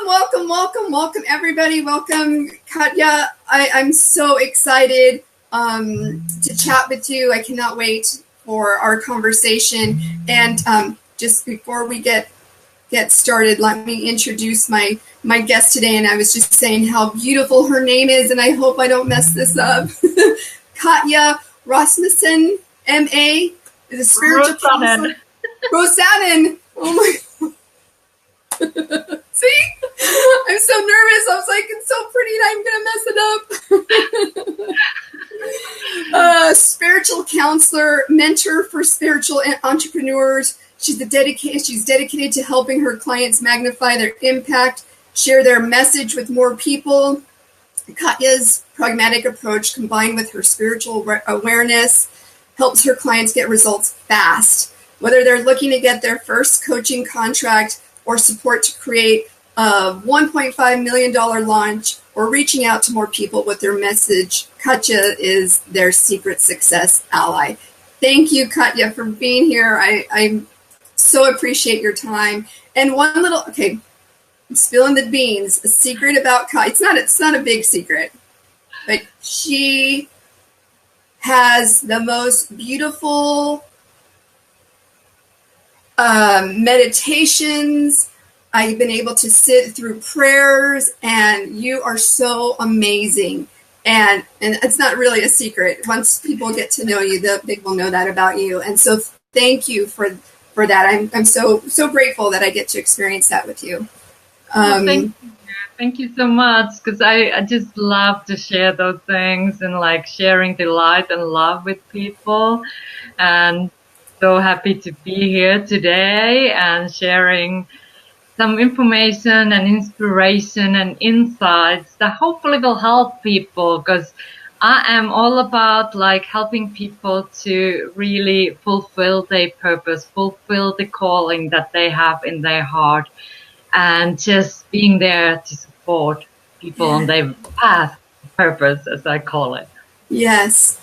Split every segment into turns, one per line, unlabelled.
Welcome, everybody. Welcome, Katja. I'm so excited to chat with you. I cannot wait for our conversation. And just before we get started, let me introduce my guest today. And I was just saying how beautiful her name is, and I hope I don't mess this up. Katja Rusanen, M.A., is a spiritual counselor. Rusanan. Oh my. See? I'm so nervous. I was like, it's so pretty and I'm going to mess it up. Spiritual counselor, mentor for spiritual entrepreneurs. She's dedicated to helping her clients magnify their impact, share their message with more people. Katja's pragmatic approach, combined with her spiritual awareness, helps her clients get results fast, whether they're looking to get their first coaching contract or support to create a $1.5 million launch, or reaching out to more people with their message. Katja is their secret success ally. Thank you, Katja, for being here. I so appreciate your time. And one little, I'm spilling the beans, a secret about Katja. It's not a big secret, but she has the most beautiful meditations. I've been able to sit through prayers, and you are so amazing. And it's not really a secret. Once people get to know you, they will know that about you. And so thank you for that. I'm so grateful that I get to experience that with you.
Thank you so much, because I just love to share those things and like sharing the light and love with people. And so happy to be here today and sharing some information and inspiration and insights that hopefully will help people, because I am all about like helping people to really fulfill their purpose, fulfill the calling that they have in their heart, and just being there to support people on their path, purpose, as I call it.
Yes,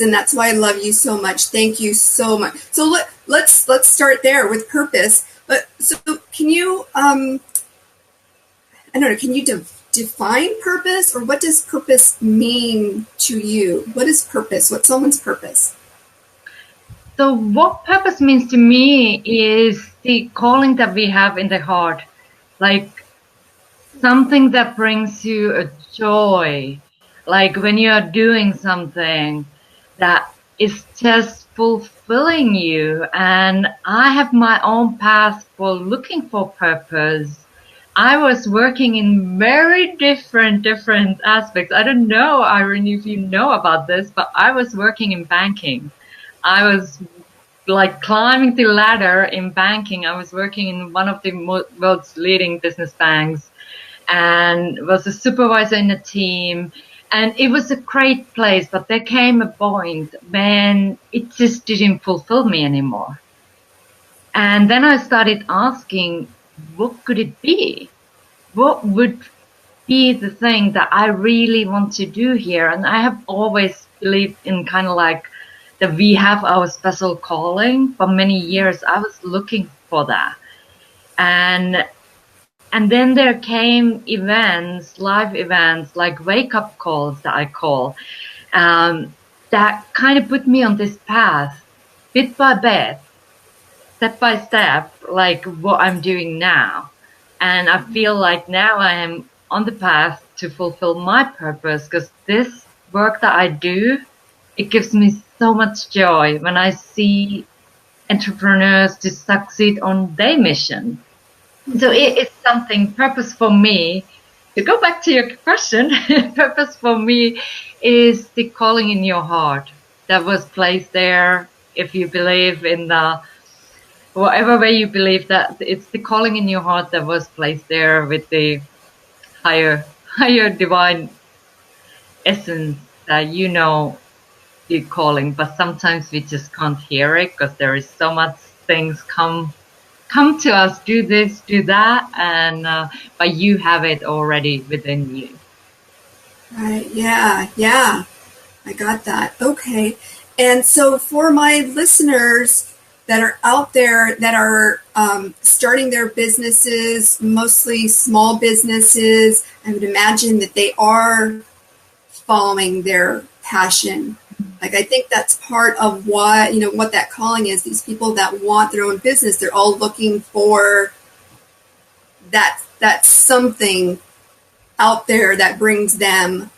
and that's why I love you so much. Thank you so much. So let's start there with purpose. But so can you, can you define purpose, or what does purpose mean to you? What is purpose? What's someone's purpose?
So what purpose means to me is the calling that we have in the heart, like something that brings you a joy, like when you are doing something that is just fulfilling you. And I have my own path for looking for purpose. I was working in very different aspects. I don't know, Irene, if you know about this, but I was working in banking. I was like climbing the ladder in banking. I was working in one of the world's leading business banks and was a supervisor in a team. And it was a great place, but there came a point when it just didn't fulfill me anymore. And then I started asking, what could it be? What would be the thing that I really want to do here? And I have always believed in kind of like that we have our special calling. For many years, I was looking for that. And then there came events, live events, like wake-up calls that I call, that kind of put me on this path, bit by bit, step by step, like what I'm doing now. And I feel like now I am on the path to fulfill my purpose, because this work that I do, it gives me so much joy when I see entrepreneurs to succeed on their mission. So it is something, purpose for me, to go back to your question, purpose for me is the calling in your heart that was placed there. If you believe in whatever way you believe, that it's the calling in your heart that was placed there with the higher divine essence that the calling, but sometimes we just can't hear it because there is so much things come to us, do this, do that, and but you have it already within you.
Right. Yeah. I got that. Okay. And so for my listeners that are out there that are starting their businesses, mostly small businesses. I would imagine that they are following their passion. Like, I think that's part of why, what that calling is. These people that want their own business, they're all looking for that something out there that brings them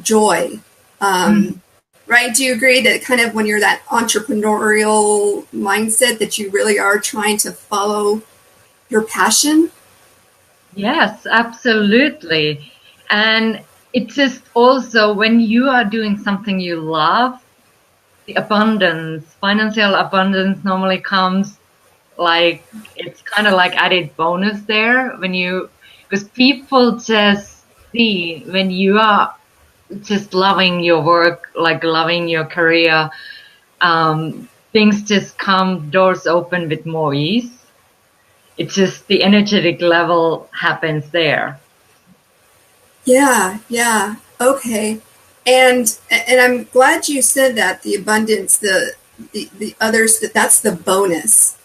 joy. Right? Do you agree that kind of when you're that entrepreneurial mindset that you really are trying to follow your passion?
Yes, absolutely. And it's just also when you are doing something you love, the abundance, financial abundance normally comes like, it's kind of like added bonus there because people just see when you are just loving your work, like loving your career, things just come, doors open with more ease. It's just the energetic level happens there.
Yeah. Okay. And I'm glad you said that, the abundance, the others, that's the bonus.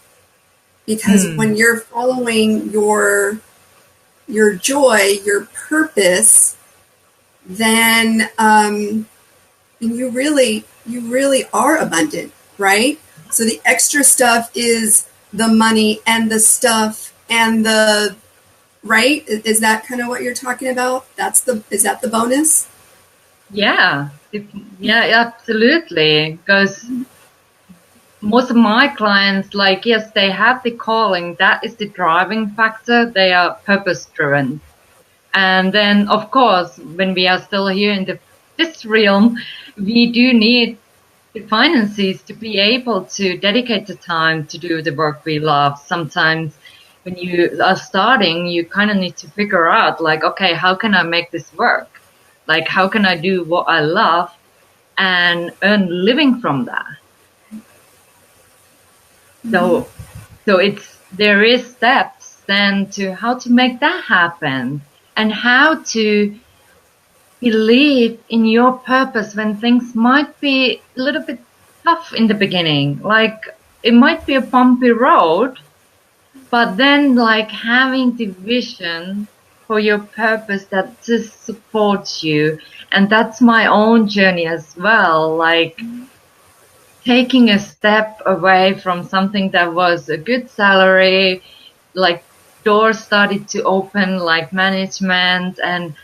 Because when you're following your joy, your purpose, then you really are abundant, right? So the extra stuff is the money and the stuff and the, right? Is that kind of what you're talking about? Is that the bonus?
Yeah, absolutely. Because most of my clients, like, yes, they have the calling. That is the driving factor. They are purpose driven. And then, of course, when we are still here in this realm, we do need the finances to be able to dedicate the time to do the work we love. Sometimes when you are starting, you kind of need to figure out, like, okay, how can I make this work? Like, how can I do what I love and earn living from that? So there is steps then to how to make that happen and how to believe in your purpose when things might be a little bit tough in the beginning. Like, it might be a bumpy road, but then like having the vision for your purpose that just supports you. And that's my own journey as well. Like, taking a step away from something that was a good salary, like doors started to open, like management, and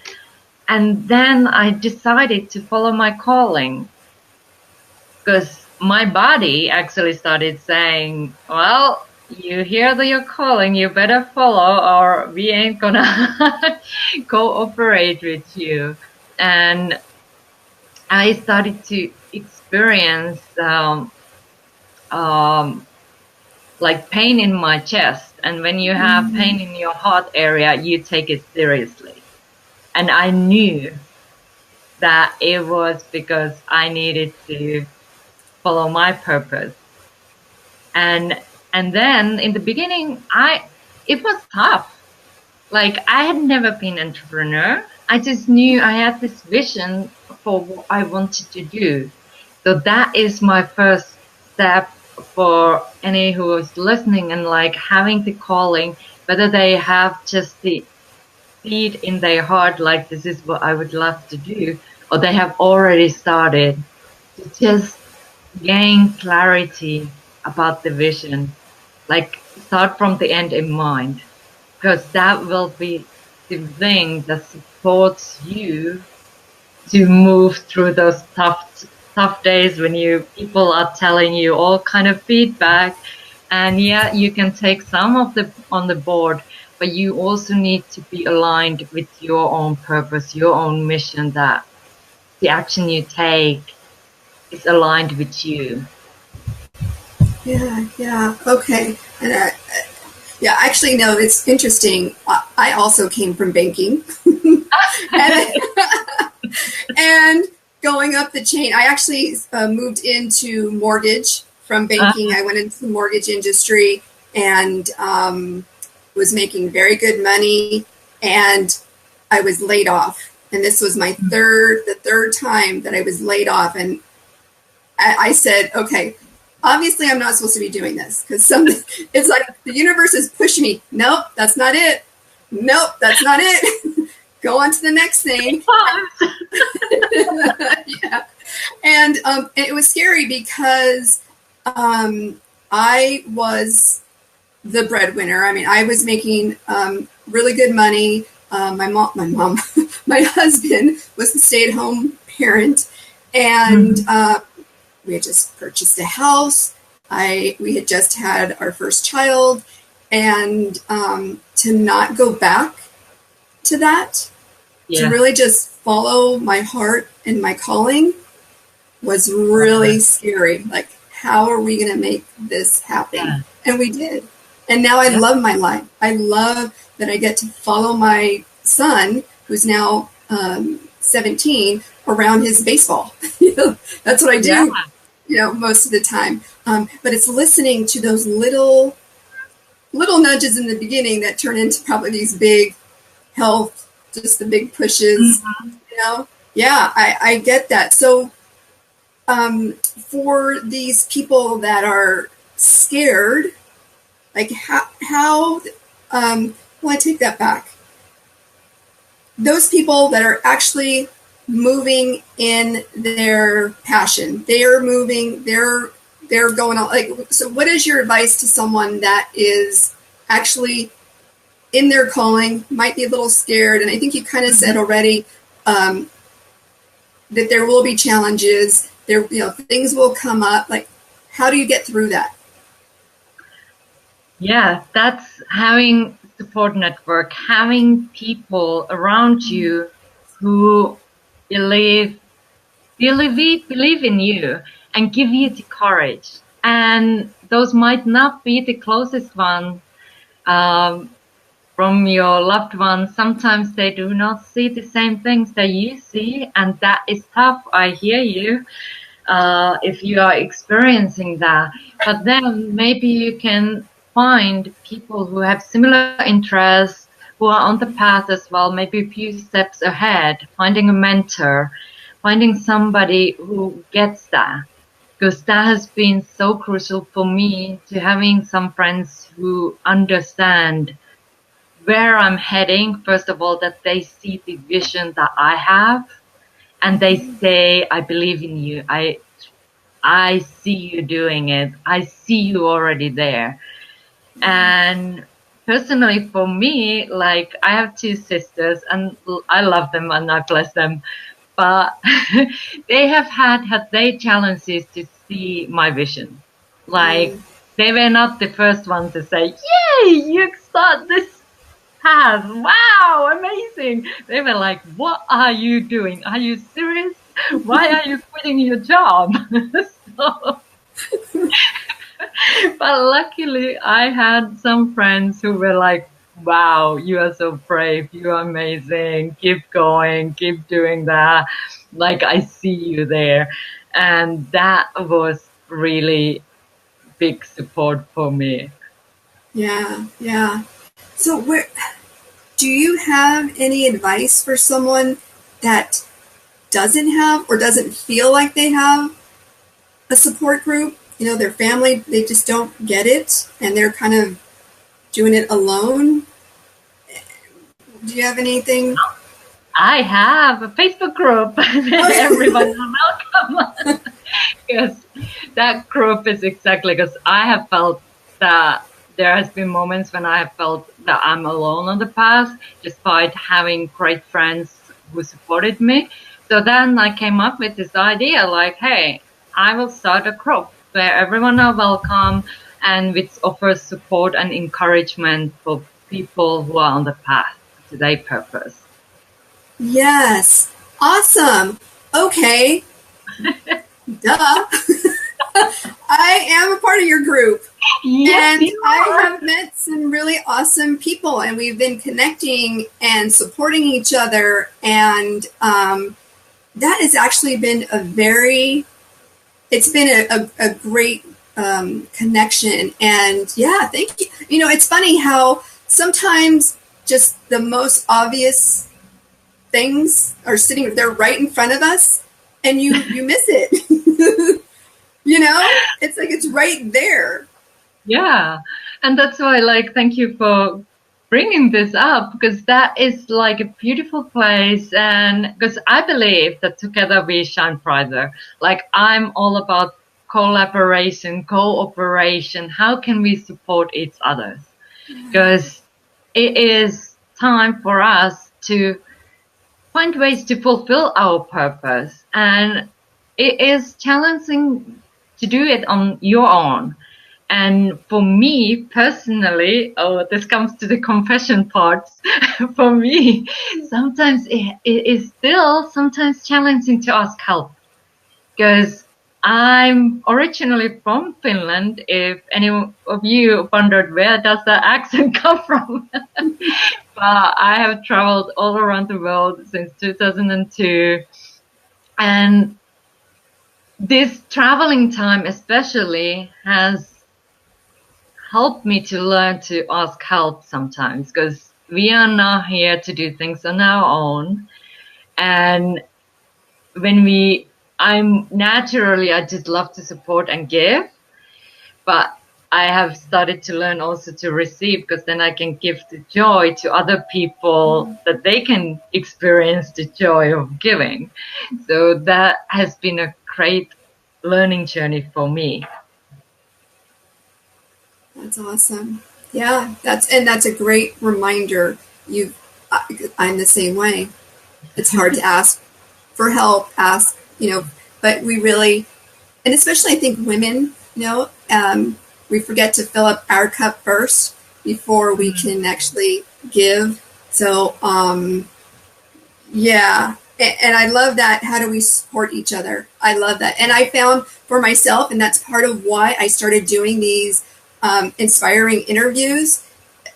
then I decided to follow my calling, because my body actually started saying, well, you hear your calling, you better follow or we ain't gonna cooperate with you. And I started to experience like pain in my chest. And when you have pain in your heart area, you take it seriously. And I knew that it was because I needed to follow my purpose. And then in the beginning, it was tough. Like, I had never been an entrepreneur. I just knew I had this vision for what I wanted to do. So that is my first step for any who is listening and like having the calling, whether they have just the seed in their heart, like this is what I would love to do, or they have already started, to just gain clarity about the vision, like start from the end in mind, because that will be the thing that supports you to move through those tough days when people are telling you all kind of feedback. And yeah, you can take some of the on the board, but you also need to be aligned with your own purpose, your own mission, that the action you take is aligned with you.
Yeah. Okay. And actually, no, it's interesting. I also came from banking. and going up the chain, I actually moved into mortgage from banking. I went into the mortgage industry and was making very good money, and I was laid off. And this was the third time that I was laid off. And I said, okay, obviously I'm not supposed to be doing this because it's like the universe is pushing me. Nope, that's not it. Nope, that's not it. Go on to the next thing. Yeah. And it was scary because I was the breadwinner. I mean, I was making really good money. My mom, my husband was the stay-at-home parent, and we had just purchased a house. We had just had our first child, and to not go back to that, to really just follow my heart and my calling was really scary. Like, how are we going to make this happen? Yeah. And we did. And now I love my life. I love that I get to follow my son, who's now 17, around his baseball. That's what I do, most of the time. But it's listening to those little nudges in the beginning that turn into probably these big health, just the big pushes, Yeah, I get that. So for these people that are scared, like how I take that back. Those people that are actually moving in their passion, they're moving, they're going on. Like, so what is your advice to someone that is actually in their calling, might be a little scared? And I think you kind of said already that there will be challenges. Things will come up. Like, how do you get through that?
Yeah, that's having support network, having people around you who believe in you and give you the courage. And those might not be the closest ones from your loved ones. Sometimes they do not see the same things that you see, and that is tough. I hear you if you are experiencing that. But then maybe you can find people who have similar interests, who are on the path as well, maybe a few steps ahead, finding a mentor, finding somebody who gets that. Because that has been so crucial for me, to having some friends who understand where I'm heading. First of all, that they see the vision that I have, and they say, I believe in you. I see you doing it. I see you already there. And personally for me, like, I have two sisters and I love them and I bless them, but they have had their challenges to see my vision. Like, they were not the first one to say, yay, you start this path. Wow, amazing. They were like, what are you doing? Are you serious? Why are you quitting your job? But luckily, I had some friends who were like, wow, you are so brave. You are amazing. Keep going. Keep doing that. Like, I see you there. And that was really big support for me.
Yeah, yeah. So do you have any advice for someone that doesn't have or doesn't feel like they have a support group? Their family, they just don't get it and they're kind of doing it alone. Do you have anything?
I have a Facebook group. Everyone is welcome. Because that group is exactly, because I have felt that there has been moments when I have felt that I'm alone on the path, despite having great friends who supported me. So then I came up with this idea, like, hey, I will start a group where everyone are welcome and which offers support and encouragement for people who are on the path to their purpose.
Yes. Awesome. Okay. Duh. I am a part of your group.
Yes,
and I have met some really awesome people, and we've been connecting and supporting each other. And that has actually been it's been a great connection. And yeah, thank you. It's funny how sometimes just the most obvious things are sitting there right in front of us and you miss it. You know, it's like it's right there.
Yeah. And that's why, like, thank you for bringing this up, because that is like a beautiful place. And because I believe that together we shine brighter. Like, I'm all about collaboration, cooperation. How can we support each other? Because it is time for us to find ways to fulfill our purpose. And it is challenging to do it on your own. And for me personally, oh, this comes to the confession parts. For me, sometimes it is still sometimes challenging to ask help, because I'm originally from Finland. If any of you wondered where does that accent come from, I have traveled all around the world since 2002, and this traveling time especially has helped me to learn to ask help sometimes, because we are not here to do things on our own. And I just love to support and give, but I have started to learn also to receive, because then I can give the joy to other people that they can experience the joy of giving. So that has been a great learning journey for me.
That's awesome. Yeah, that's a great reminder. I'm the same way. It's hard to ask for help, but we really, and especially I think women, we forget to fill up our cup first before we can actually give. So, yeah. And I love that. How do we support each other? I love that. And I found for myself, and that's part of why I started doing these inspiring interviews.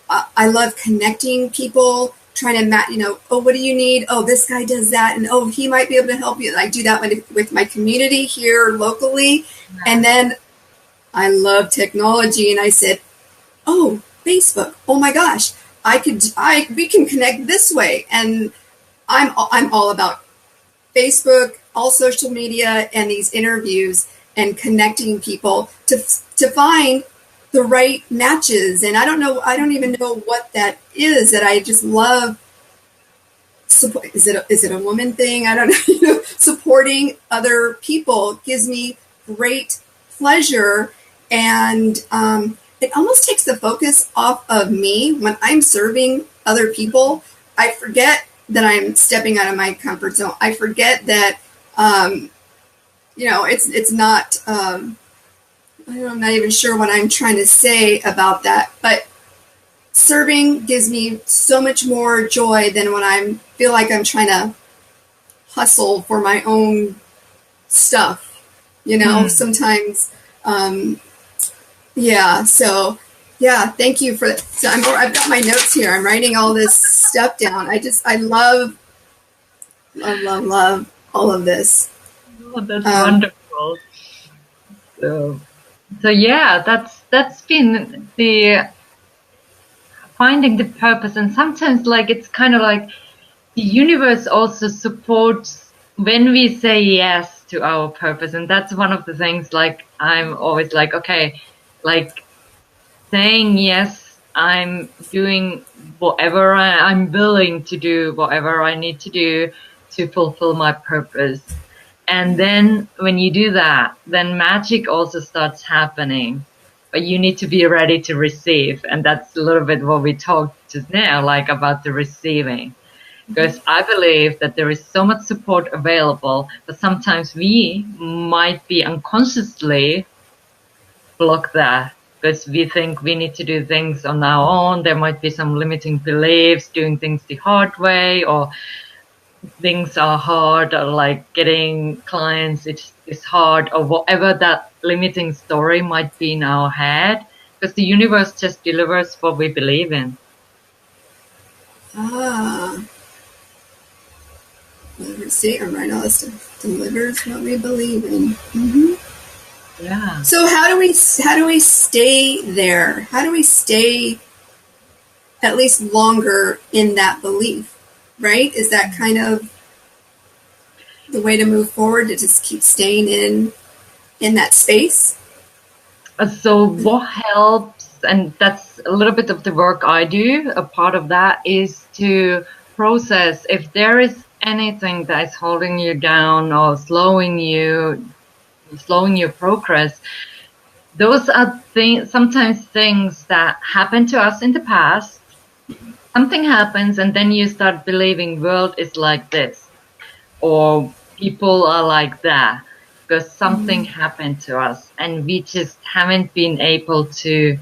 I love connecting people, trying to, oh, what do you need? Oh, this guy does that. And, oh, he might be able to help you. I do that with my community here locally. And then I love technology. And I said, oh, Facebook. Oh, my gosh, we can connect this way. And I'm all about Facebook, all social media, and these interviews and connecting people to find the right matches. And I don't even know what that is, that I just love support. Is it a woman thing? I don't know. Supporting other people gives me great pleasure. And it almost takes the focus off of me when I'm serving other people. I forget that I'm stepping out of my comfort zone. I forget that, it's not, I'm not even sure what I'm trying to say about that, but serving gives me so much more joy than when I feel like I'm trying to hustle for my own stuff, sometimes, yeah. So yeah, thank you for that. So I've got my notes here. I'm writing all this stuff down. I love all of this.
Oh, that's wonderful. So yeah, that's been the finding the purpose. And sometimes, like, it's kind of like the universe also supports when we say yes to our purpose. And that's one of the things, like, I'm always like, okay, like, saying yes, I'm doing whatever I'm willing to do, whatever I need to do to fulfill my purpose. And then when you do that, then magic also starts happening. But you need to be ready to receive. And that's a little bit what we talked just now, like, about the receiving. Because I believe that there is so much support available, but sometimes we might be unconsciously block that, because we think we need to do things on our own. There might be some limiting beliefs, doing things the hard way, or things are hard, or like getting clients, it's hard, or whatever that limiting story might be in our head, because the universe just delivers what we believe in.
See, I'm writing all this stuff. Delivers what we believe in. Mm-hmm.
Yeah.
So how do we stay there? How do we stay at least longer in that belief? Right? Is that kind of the way to move forward, to just keep staying in in that space?
So what helps, and that's a little bit of the work I do, a part of that is to process if there is anything that is holding you down or slowing your progress. Those are sometimes things that happen to us in the past. Something happens and then you start believing world is like this or people are like that because something happened to us and we just haven't been able to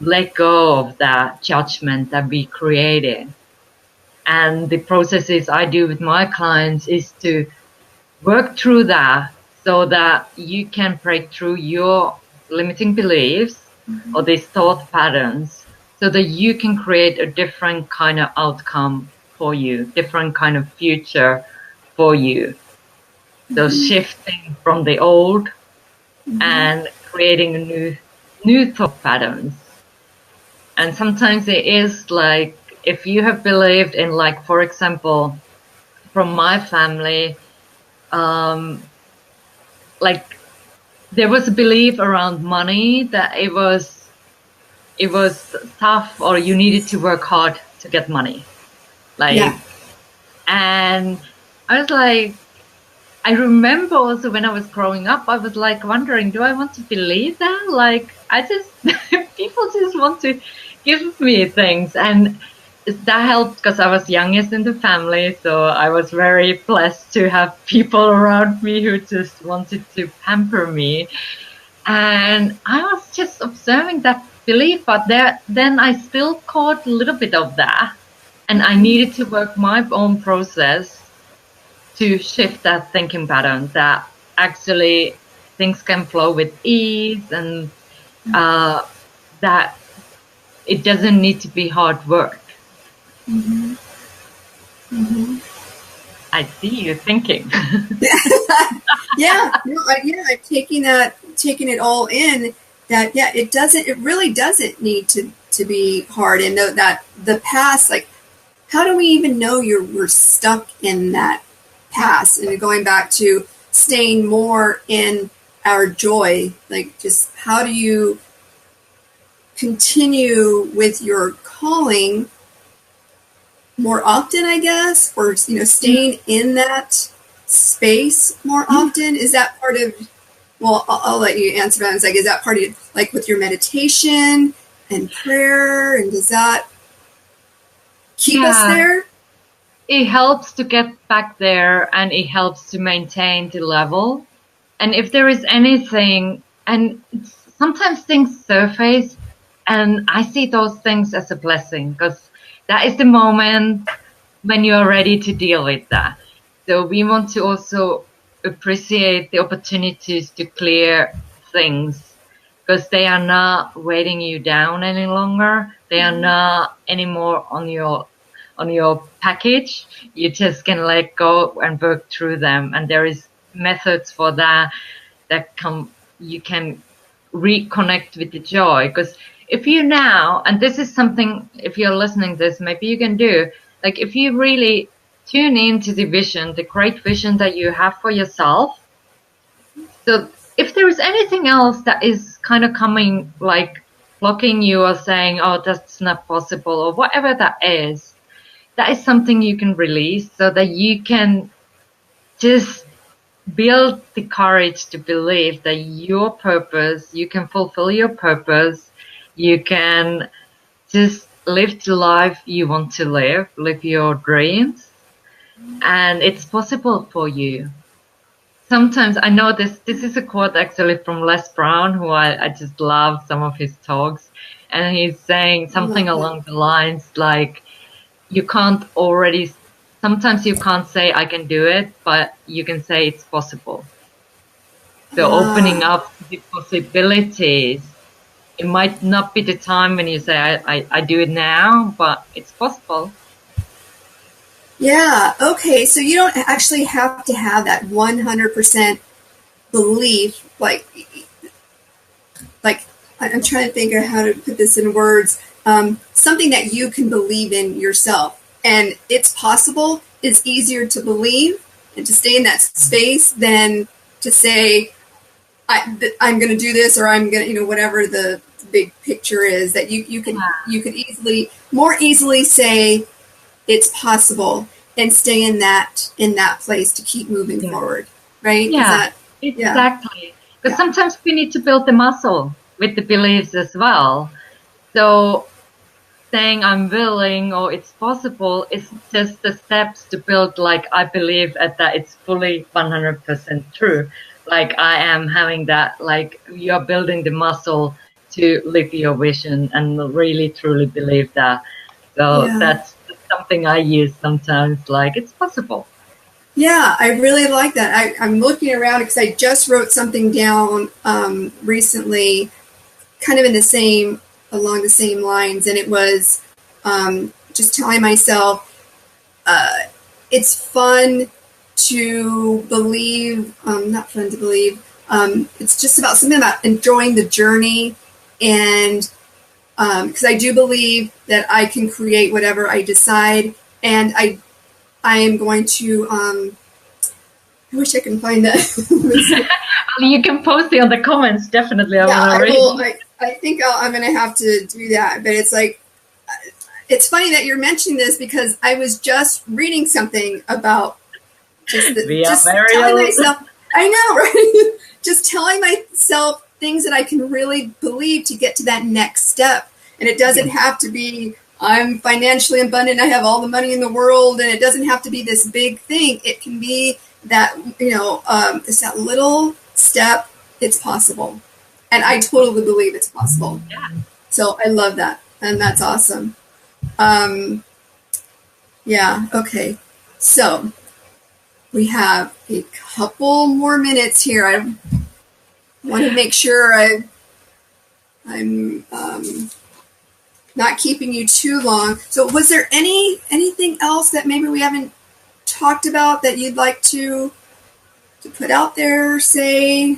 let go of that judgment that we created. And the processes I do with my clients is to work through that so that you can break through your limiting beliefs or these thought patterns so that you can create a different kind of outcome for you, different kind of future for you. So shifting from the old and creating a new thought patterns. And sometimes it is like if you have believed in, like, for example, from my family, like there was a belief around money that it was tough or you needed to work hard to get money. And I was like, I remember also when I was growing up, I was like wondering, do I want to believe that? Like, people just want to give me things. And that helped because I was youngest in the family. So I was very blessed to have people around me who just wanted to pamper me. And I was just observing that belief, but then I still caught a little bit of that. And I needed to work my own process to shift that thinking pattern that actually things can flow with ease and that it doesn't need to be hard work. I see you thinking.
I'm taking it all in. That it really doesn't need to be hard, and know that the past, like, how do we even know we're stuck in that past? And going back to staying more in our joy, like, just how do you continue with your calling more often, I guess, or staying in that space more often? Is that part of, well, I'll let you answer that. It's like, is that part of, like, with your meditation and prayer, and does that keep us there?
It helps to get back there, and it helps to maintain the level. And if there is anything, and sometimes things surface, and I see those things as a blessing because that is the moment when you are ready to deal with that. So we want to also appreciate the opportunities to clear things because they are not weighing you down any longer. They are not anymore on your package. You just can let go and work through them. And there is methods for that you can reconnect with the joy. Because if you now, and this is something, if you're listening to this, maybe you can do, like, if you really tune into the vision, the great vision that you have for yourself. So if there is anything else that is kind of coming, like blocking you or saying, oh, that's not possible, or whatever that is something you can release so that you can just build the courage to believe that your purpose, you can fulfill your purpose. You can just live the life you want to live your dreams, and it's possible for you. Sometimes I know this is a quote actually from Les Brown, who I just love some of his talks, and he's saying something along the lines like, sometimes you can't say I can do it, but you can say it's possible. So opening up the possibilities. It might not be the time when you say, I do it now, but it's possible.
Yeah, okay. So you don't actually have to have that 100% belief. Like I'm trying to figure out how to put this in words. Something that you can believe in yourself. And it's possible. It's easier to believe and to stay in that space than to say, I'm going to do this, or I'm going to, whatever the big picture is, that you could more easily say it's possible and stay in that place to keep moving forward, right?
Yeah, exactly. Because sometimes we need to build the muscle with the beliefs as well. So saying I'm willing or it's possible is just the steps to build, like, I believe that it's fully 100% true. Like, I am having that, like, you're building the muscle to live your vision and really truly believe that. So that's something I use sometimes, like, it's possible.
Yeah, I really like that. I'm looking around because I just wrote something down recently, kind of along the same lines, and it was just telling myself it's fun to believe, not fun to believe. It's just about something about enjoying the journey, and because I do believe that I can create whatever I decide, and I am going to. I wish I can find that.
You can post it on the comments, definitely.
I think I'm going to have to do that. But it's like, it's funny that you're mentioning this, because I was just reading something about just telling myself. I know, right? Just telling myself things that I can really believe to get to that next step, and it doesn't have to be, I'm financially abundant, I have all the money in the world, and it doesn't have to be this big thing. It can be that, it's that little step. It's possible, and I totally believe it's possible.
Yeah.
So I love that, and that's awesome. Okay. So we have a couple more minutes here. I want to make sure I'm not keeping you too long. So was there anything else that maybe we haven't talked about that you'd like to put out there, say?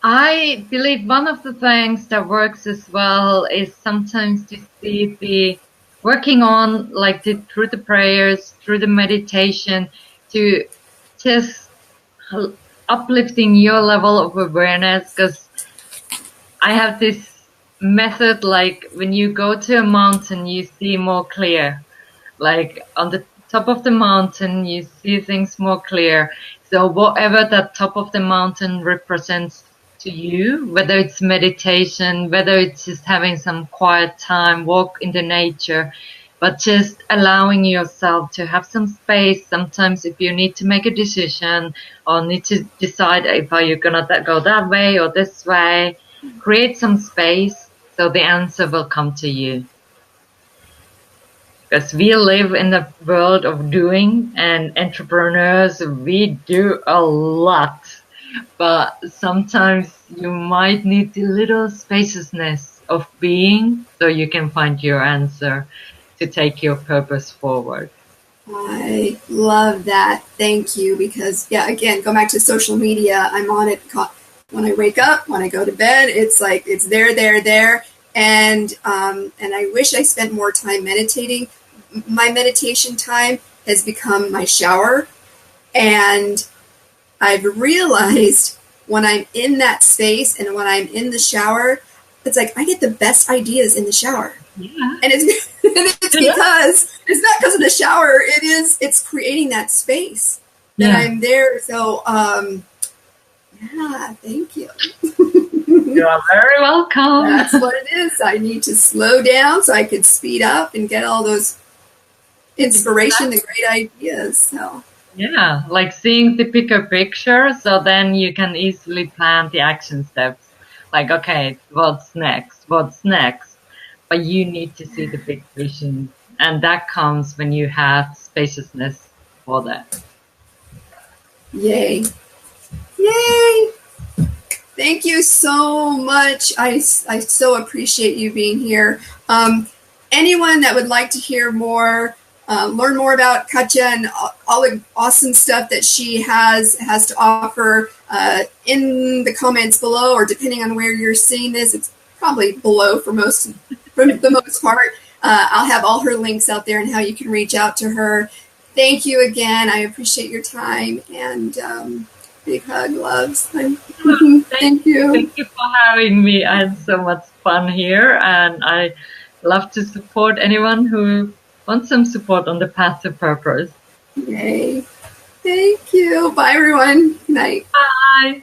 I believe one of the things that works as well is sometimes to see working on, like, through the prayers, through the meditation, to just uplifting your level of awareness. Because I have this method, like, when you go to a mountain, you see more clear. Like, on the top of the mountain, you see things more clear. So whatever that top of the mountain represents to you, whether it's meditation, whether it's just having some quiet time, walk in the nature, but just allowing yourself to have some space. Sometimes if you need to make a decision or need to decide if you're gonna go that way or this way, create some space so the answer will come to you. Because we live in the world of doing, and entrepreneurs, we do a lot. But sometimes you might need the little spaciousness of being so you can find your answer to take your purpose forward.
I love that. Thank you. Because, again, go back to social media. I'm on it when I wake up, when I go to bed. It's like, it's there. And I wish I spent more time meditating. My meditation time has become my shower. And I've realized when I'm in that space and when I'm in the shower, it's like I get the best ideas in the shower.
Yeah.
And it's because it's not because of the shower. It's creating that space that I'm there. So, thank you.
You are very welcome.
That's what it is. I need to slow down so I could speed up and get all those inspiration, the great ideas. So.
Yeah, like seeing the bigger picture, so then you can easily plan the action steps. Like, okay, what's next? But you need to see the big vision, and that comes when you have spaciousness for that.
Yay. Thank you so much. I so appreciate you being here. Anyone that would like to hear more, learn more about Katja and all the awesome stuff that she has to offer, in the comments below, or depending on where you're seeing this, it's probably below for the most part. I'll have all her links out there and how you can reach out to her. Thank you again. I appreciate your time, and Big hug, loves. Thank
Thank
you.
Thank you for having me. I had so much fun here, and I love to support anyone who wants some support on the path to purpose.
Yay. Thank you. Bye, everyone. Good night.
Bye.